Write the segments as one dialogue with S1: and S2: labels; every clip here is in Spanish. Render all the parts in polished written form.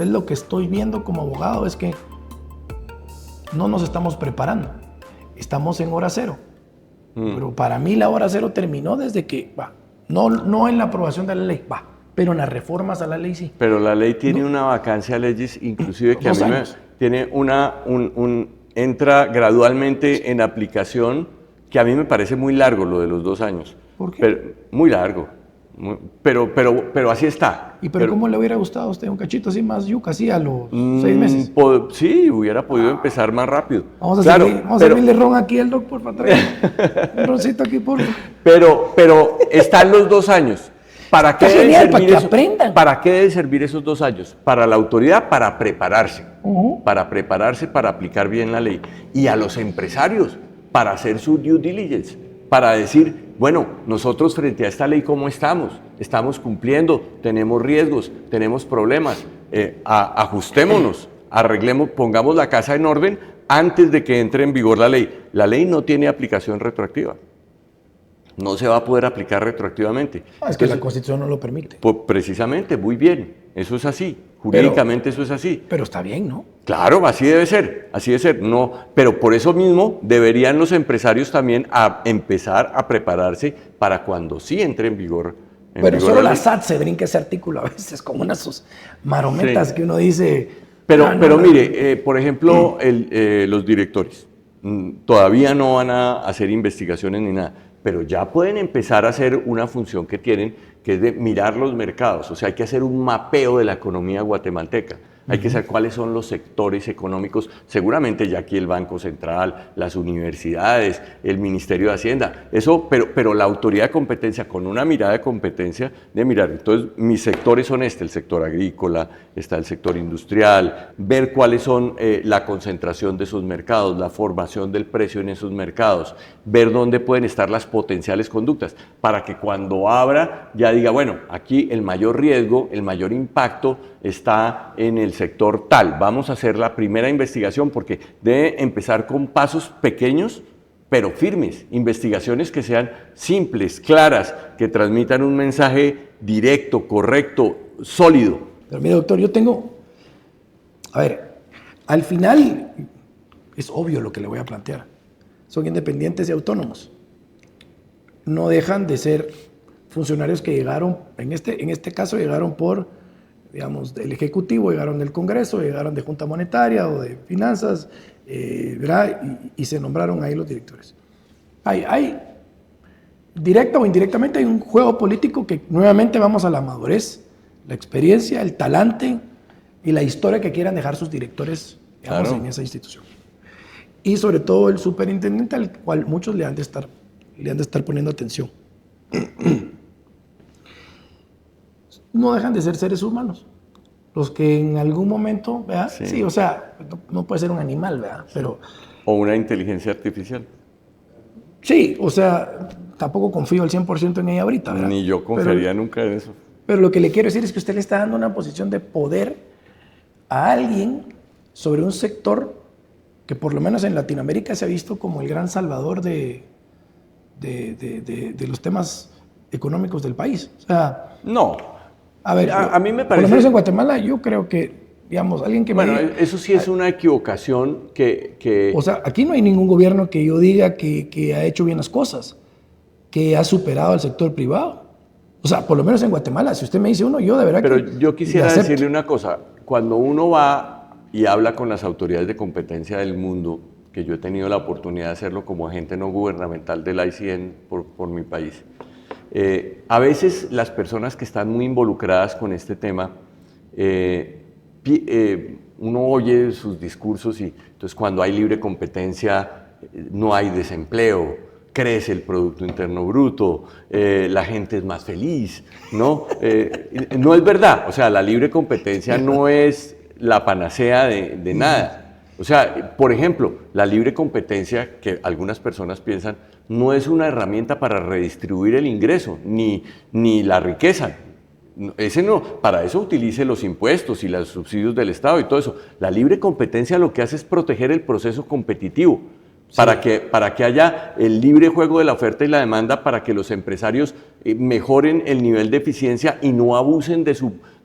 S1: lo que estoy viendo como abogado es que no nos estamos preparando. Estamos en hora cero. Pero para mí la hora cero terminó desde que, no en la aprobación de la ley, pero en las reformas a la ley sí.
S2: Pero la ley tiene una vacancia legis, inclusive que a mí tiene entra gradualmente en aplicación, que a mí me parece muy largo lo de los 2 años.
S1: ¿Por qué?
S2: Pero, muy largo. Pero así está.
S1: ¿Y pero cómo le hubiera gustado a usted un cachito así más yuca, así a los 6 meses?
S2: Sí, hubiera podido empezar más rápido.
S1: Vamos a servirle ron aquí al doc, por favor. Un roncito aquí, por favor.
S2: Pero están los 2 años. ¿Para qué
S1: aprendan.
S2: ¿Para qué deben servir esos 2 años? Para la autoridad, para prepararse. Para prepararse, para aplicar bien la ley. Y a los empresarios, para hacer su due diligence. Para decir, bueno, nosotros frente a esta ley, ¿cómo estamos? Estamos cumpliendo, tenemos riesgos, tenemos problemas, ajustémonos, arreglemos, pongamos la casa en orden antes de que entre en vigor la ley. La ley no tiene aplicación retroactiva, no se va a poder aplicar retroactivamente.
S1: Es que la Constitución no lo permite.
S2: Pues precisamente, muy bien, eso es así, jurídicamente eso es así.
S1: Pero está bien, ¿no?
S2: Claro, así debe ser, no, pero por eso mismo deberían los empresarios también empezar a prepararse para cuando sí entre en vigor.
S1: Pero solo la SAT se brinca ese artículo a veces, como unas sus marometas que uno dice...
S2: Pero mire, por ejemplo, los directores todavía no van a hacer investigaciones ni nada, pero ya pueden empezar a hacer una función que tienen, que es de mirar los mercados. O sea, hay que hacer un mapeo de la economía guatemalteca. Hay que saber cuáles son los sectores económicos, seguramente ya aquí el Banco Central, las universidades, el Ministerio de Hacienda, eso, pero la autoridad de competencia, con una mirada de competencia, de mirar, entonces mis sectores son el sector agrícola, está el sector industrial, ver cuáles son la concentración de esos mercados, la formación del precio en esos mercados, ver dónde pueden estar las potenciales conductas, para que cuando abra ya diga, bueno, aquí el mayor riesgo, el mayor impacto está en el sector tal. Vamos a hacer la primera investigación porque debe empezar con pasos pequeños pero firmes, investigaciones que sean simples, claras, que transmitan un mensaje directo, correcto, sólido.
S1: Pero mire, doctor, al final es obvio lo que le voy a plantear. Son independientes y autónomos. No dejan de ser funcionarios que llegaron, en este caso llegaron por, digamos, del Ejecutivo, llegaron del Congreso, llegaron de Junta Monetaria o de Finanzas, ¿verdad? Y se nombraron ahí los directores. Hay, directa o indirectamente, hay un juego político que nuevamente vamos a la madurez, la experiencia, el talante y la historia que quieran dejar sus directores, digamos, claro, en esa institución. Y sobre todo el superintendente, al cual muchos le han de estar poniendo atención. No dejan de ser seres humanos. Los que en algún momento, ¿verdad? Sí, o sea, no puede ser un animal, ¿verdad? Pero,
S2: o una inteligencia artificial.
S1: Sí, o sea, tampoco confío al 100% en ella ahorita, ¿verdad?
S2: Ni yo confiaría nunca en eso.
S1: Pero lo que le quiero decir es que usted le está dando una posición de poder a alguien sobre un sector que por lo menos en Latinoamérica se ha visto como el gran salvador de los temas económicos del país. O sea,
S2: no.
S1: A ver, a mí me parece... Por lo menos en Guatemala yo creo que, digamos, alguien que...
S2: Bueno, eso sí es una equivocación que...
S1: O sea, aquí no hay ningún gobierno que yo diga que ha hecho bien las cosas, que ha superado al sector privado. O sea, por lo menos en Guatemala, si usted me dice uno, yo de verdad
S2: Pero yo quisiera decirle una cosa. Cuando uno va y habla con las autoridades de competencia del mundo, que yo he tenido la oportunidad de hacerlo como agente no gubernamental del ICN por mi país, a veces las personas que están muy involucradas con este tema, uno oye sus discursos y entonces cuando hay libre competencia no hay desempleo, crece el Producto Interno Bruto, la gente es más feliz, ¿no? No es verdad, o sea, la libre competencia no es la panacea de nada. O sea, por ejemplo, la libre competencia, que algunas personas piensan, no es una herramienta para redistribuir el ingreso, ni la riqueza. Ese no, para eso utilice los impuestos y los subsidios del Estado y todo eso. La libre competencia lo que hace es proteger el proceso competitivo, sí, para que haya el libre juego de la oferta y la demanda, para que los empresarios mejoren el nivel de eficiencia y no abusen de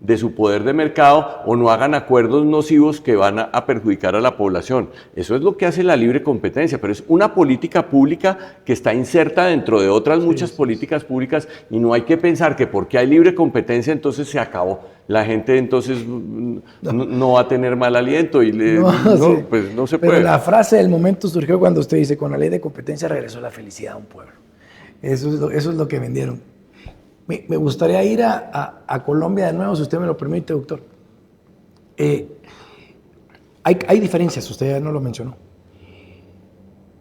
S2: de su poder de mercado o no hagan acuerdos nocivos que van a perjudicar a la población. Eso es lo que hace la libre competencia, pero es una política pública que está inserta dentro de otras muchas políticas públicas y no hay que pensar que porque hay libre competencia entonces se acabó. La gente entonces no va a tener mal aliento y pues no se puede.
S1: Pero la frase del momento surgió cuando usted dice, con la ley de competencia regresó la felicidad a un pueblo. Eso es lo que vendieron. Me gustaría ir a Colombia de nuevo, si usted me lo permite, doctor. Hay diferencias, usted ya no lo mencionó.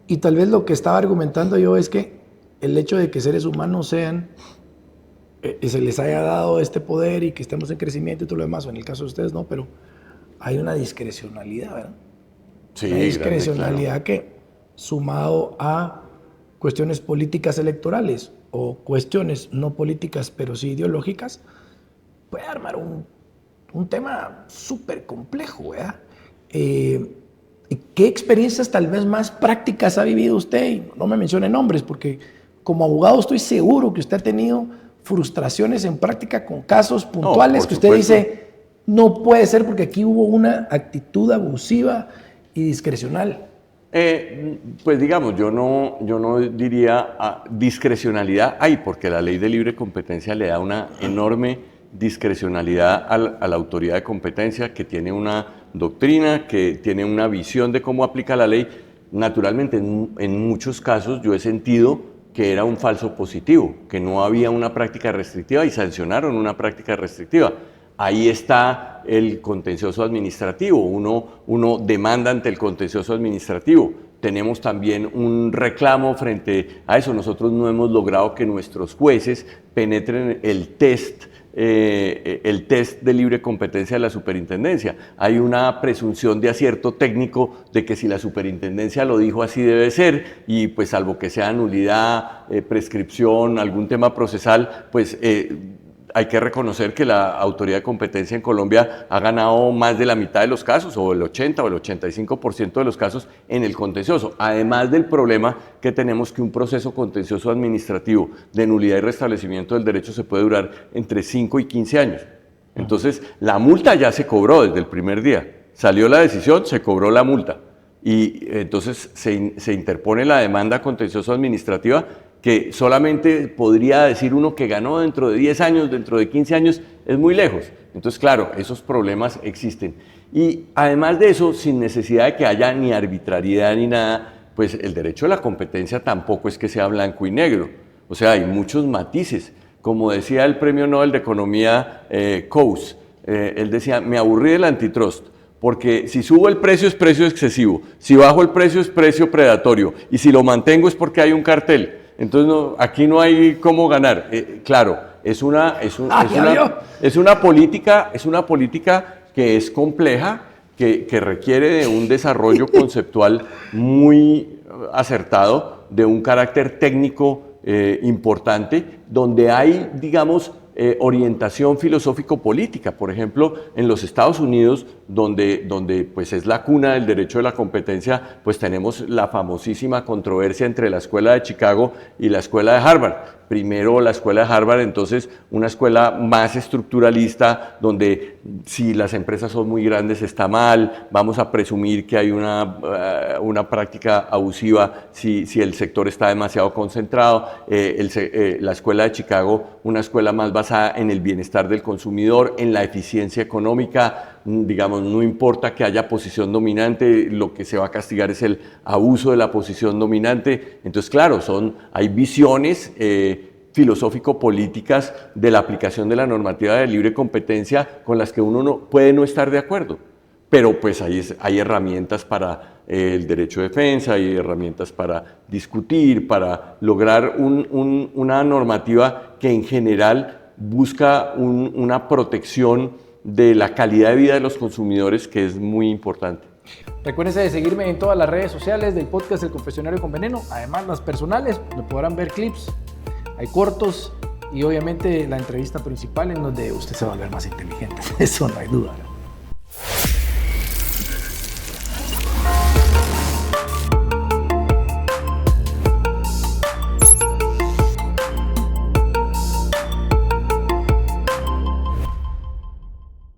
S1: Y tal vez lo que estaba argumentando yo es que el hecho de que seres humanos se les haya dado este poder y que estemos en crecimiento y todo lo demás, o en el caso de ustedes no, pero hay una discrecionalidad, ¿verdad?
S2: Sí,
S1: una discrecionalidad
S2: grande, claro.
S1: que, sumado a cuestiones políticas electorales o cuestiones no políticas, pero sí ideológicas, puede armar un tema súper complejo, ¿verdad? ¿Qué experiencias tal vez más prácticas ha vivido usted? Y no me mencione nombres, porque como abogado estoy seguro que usted ha tenido frustraciones en práctica con casos puntuales que usted dice, no puede ser porque aquí hubo una actitud abusiva y discrecional.
S2: Pues digamos, yo no diría discrecionalidad hay, porque la ley de libre competencia le da una enorme discrecionalidad a la autoridad de competencia, que tiene una doctrina, que tiene una visión de cómo aplica la ley. Naturalmente, en muchos casos yo he sentido que era un falso positivo, que no había una práctica restrictiva y sancionaron una práctica restrictiva. Ahí está el contencioso administrativo, uno demanda ante el contencioso administrativo. Tenemos también un reclamo frente a eso. Nosotros no hemos logrado que nuestros jueces penetren el test de libre competencia de la superintendencia. Hay una presunción de acierto técnico de que si la superintendencia lo dijo así debe ser, y pues salvo que sea nulidad, prescripción, algún tema procesal, pues hay que reconocer que la autoridad de competencia en Colombia ha ganado más de la mitad de los casos, o el 80 o el 85% de los casos en el contencioso. Además del problema que tenemos que un proceso contencioso administrativo de nulidad y restablecimiento del derecho se puede durar entre 5 y 15 años. Entonces, la multa ya se cobró desde el primer día. Salió la decisión, se cobró la multa. Y entonces se interpone la demanda contencioso administrativa, que solamente podría decir uno que ganó dentro de 10 años, dentro de 15 años, es muy lejos. Entonces, claro, esos problemas existen. Y además de eso, sin necesidad de que haya ni arbitrariedad ni nada, pues el derecho a la competencia tampoco es que sea blanco y negro. O sea, hay muchos matices. Como decía el premio Nobel de Economía Coase, él decía, me aburrí del antitrust, porque si subo el precio es precio excesivo, si bajo el precio es precio predatorio, y si lo mantengo es porque hay un cartel. Entonces aquí no hay cómo ganar. Claro, es una política que es compleja, que requiere de un desarrollo conceptual muy acertado, de un carácter técnico importante, donde hay, digamos, orientación filosófico-política. Por ejemplo, en los Estados Unidos, donde pues es la cuna del derecho de la competencia, pues tenemos la famosísima controversia entre la Escuela de Chicago y la Escuela de Harvard. Primero la Escuela de Harvard, entonces una escuela más estructuralista, donde si las empresas son muy grandes está mal, vamos a presumir que hay una práctica abusiva si el sector está demasiado concentrado. La Escuela de Chicago, una escuela más basada en el bienestar del consumidor, en la eficiencia económica. Digamos, no importa que haya posición dominante, lo que se va a castigar es el abuso de la posición dominante. Entonces, claro, hay visiones filosófico-políticas de la aplicación de la normativa de libre competencia con las que uno puede no estar de acuerdo. Pero pues hay herramientas para el derecho de defensa, hay herramientas para discutir, para lograr una normativa que en general busca una protección de la calidad de vida de los consumidores, que es muy importante.
S3: Recuérdense de seguirme en todas las redes sociales del podcast El Confesionario con Veneno, además las personales, donde podrán ver clips, hay cortos y obviamente la entrevista principal en donde usted se va a ver más inteligente, eso no hay duda.